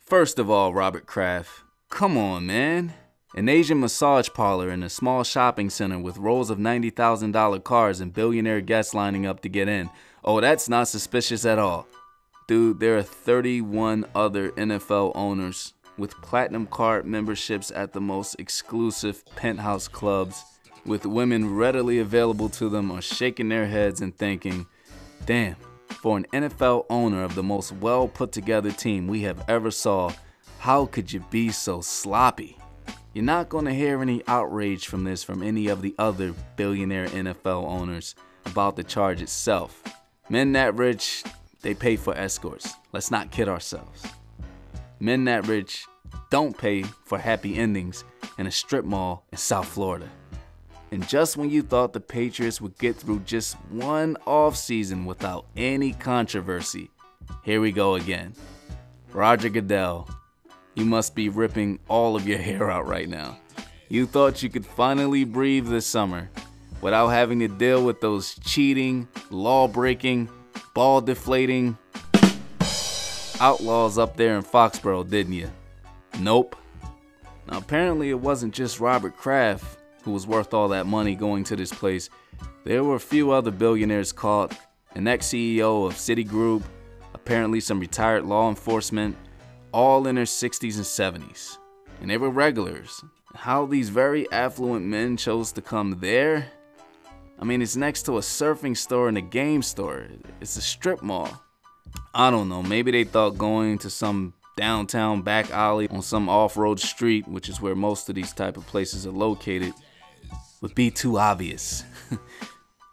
First of all, Robert Kraft, come on, man. An Asian massage parlor in a small shopping center with rows of $90,000 cars and billionaire guests lining up to get in. Oh, that's not suspicious at all. Dude, there are 31 other NFL owners with platinum card memberships at the most exclusive penthouse clubs, with women readily available to them are shaking their heads and thinking, damn, for an NFL owner of the most well put together team we have ever saw, how could you be so sloppy? You're not going to hear any outrage from this from any of the other billionaire NFL owners about the charge itself. Men that rich, they pay for escorts. Let's not kid ourselves. Men that rich don't pay for happy endings in a strip mall in South Florida. And just when you thought the Patriots would get through just one offseason without any controversy, here we go again. Roger Goodell, you must be ripping all of your hair out right now. You thought you could finally breathe this summer without having to deal with those cheating, law-breaking, ball-deflating outlaws up there in Foxborough, didn't you? Nope. Now apparently it wasn't just Robert Kraft who was worth all that money going to this place. There were a few other billionaires caught, an ex-CEO of Citigroup, apparently some retired law enforcement, all in their 60s and 70s. And they were regulars. How these very affluent men chose to come there? I mean, it's next to a surfing store and a game store. It's a strip mall. I don't know, maybe they thought going to some downtown back alley on some off-road street, which is where most of these type of places are located, would be too obvious.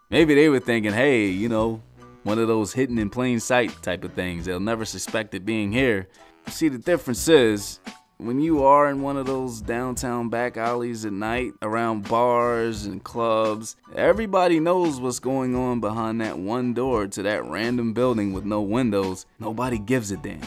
Maybe they were thinking, hey, you know, one of those hidden in plain sight type of things. They'll never suspect it being here. See, the difference is, when you are in one of those downtown back alleys at night, around bars and clubs, everybody knows what's going on behind that one door to that random building with no windows. Nobody gives a damn.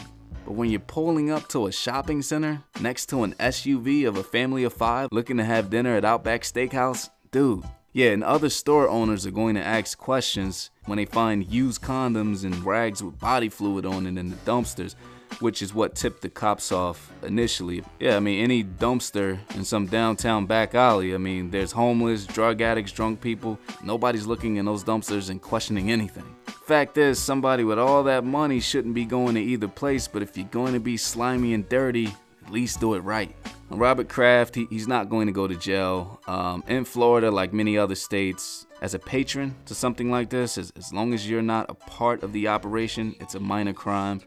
But when you're pulling up to a shopping center next to an SUV of a family of 5 looking to have dinner at Outback Steakhouse, dude. Yeah, and other store owners are going to ask questions when they find used condoms and rags with body fluid on it in the dumpsters, which is what tipped the cops off initially. Yeah, I mean, any dumpster in some downtown back alley, I mean, there's homeless, drug addicts, drunk people. Nobody's looking in those dumpsters and questioning anything. Fact is, somebody with all that money shouldn't be going to either place, but if you're going to be slimy and dirty, at least do it right. Robert Kraft, he's not going to go to jail. In Florida, like many other states, as a patron to something like this, as long as you're not a part of the operation, it's a minor crime.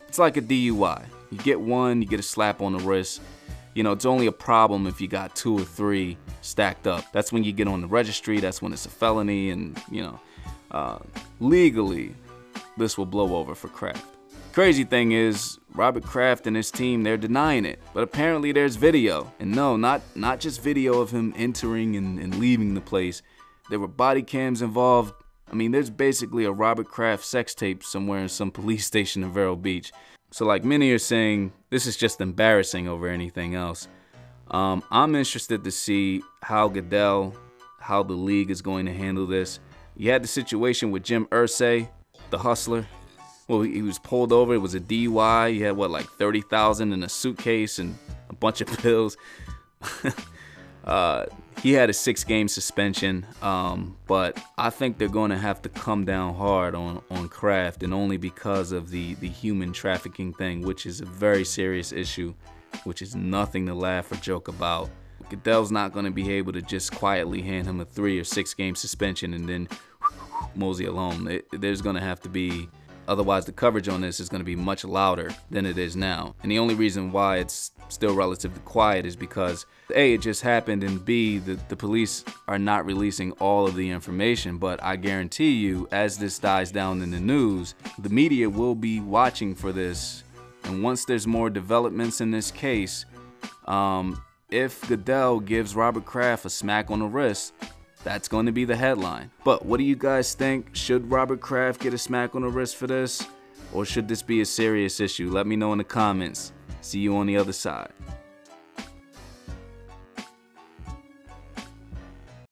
It's like a DUI. You get one, you get a slap on the wrist. You know, it's only a problem if you got 2 or 3 stacked up. That's when you get on the registry, that's when it's a felony, and, you know, legally, this will blow over for Kraft. Crazy thing is, Robert Kraft and his team, they're denying it. But apparently there's video. And no, not just video of him entering and leaving the place. There were body cams involved. I mean, there's basically a Robert Kraft sex tape somewhere in some police station in Vero Beach. So like many are saying, this is just embarrassing over anything else. I'm interested to see how Goodell, how the league is going to handle this. You had the situation with Jim Irsay, the hustler. Well, he was pulled over. It was a DUI. He had, what, like $30,000 in a suitcase and a bunch of pills. He had a 6-game suspension, but I think they're going to have to come down hard on Kraft, and only because of the human trafficking thing, which is a very serious issue, which is nothing to laugh or joke about. Goodell's not going to be able to just quietly hand him a 3 or 6-game suspension and then mosey along. There's going to have to be, otherwise the coverage on this is going to be much louder than it is now. And the only reason why it's still relatively quiet is because A, it just happened, and B, the police are not releasing all of the information. But I guarantee you, as this dies down in the news, the media will be watching for this. And once there's more developments in this case, if Goodell gives Robert Kraft a smack on the wrist, that's going to be the headline. But what do you guys think? Should Robert Kraft get a smack on the wrist for this? Or should this be a serious issue? Let me know in the comments. See you on the other side.